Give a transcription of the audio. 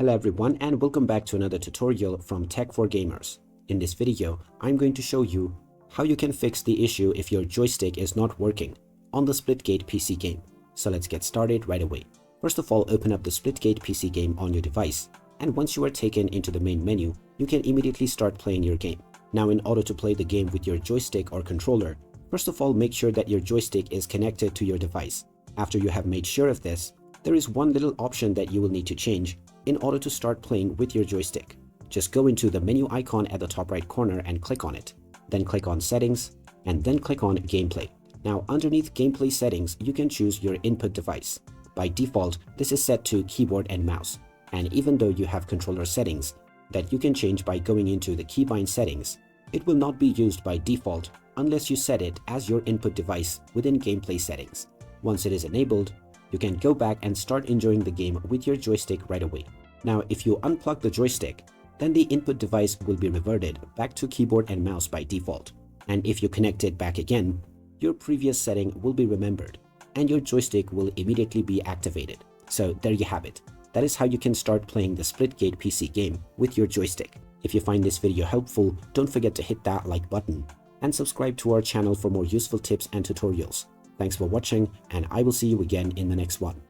Hello everyone and welcome back to another tutorial from Tech for Gamers. In this video, I'm going to show you how you can fix the issue if your joystick is not working on the Splitgate PC game. So let's get started right away. First of all, open up the Splitgate PC game on your device, and once you are taken into the main menu, you can immediately start playing your game. Now, in order to play the game with your joystick or controller, first of all, make sure that your joystick is connected to your device. After you have made sure of this, there is one little option that you will need to change in order to start playing with your joystick. Just go into the menu icon at the top right corner and click on it. Then click on Settings and then click on Gameplay. Now, underneath Gameplay Settings, you can choose your input device. By default, this is set to keyboard and mouse. And even though you have controller settings that you can change by going into the keybind settings, it will not be used by default unless you set it as your input device within Gameplay Settings. Once it is enabled, you can go back and start enjoying the game with your joystick right away. Now, if you unplug the joystick, then the input device will be reverted back to keyboard and mouse by default. And if you connect it back again, your previous setting will be remembered and your joystick will immediately be activated. So there you have it. That is how you can start playing the Splitgate PC game with your joystick. If you find this video helpful, don't forget to hit that like button and subscribe to our channel for more useful tips and tutorials. Thanks for watching, and I will see you again in the next one.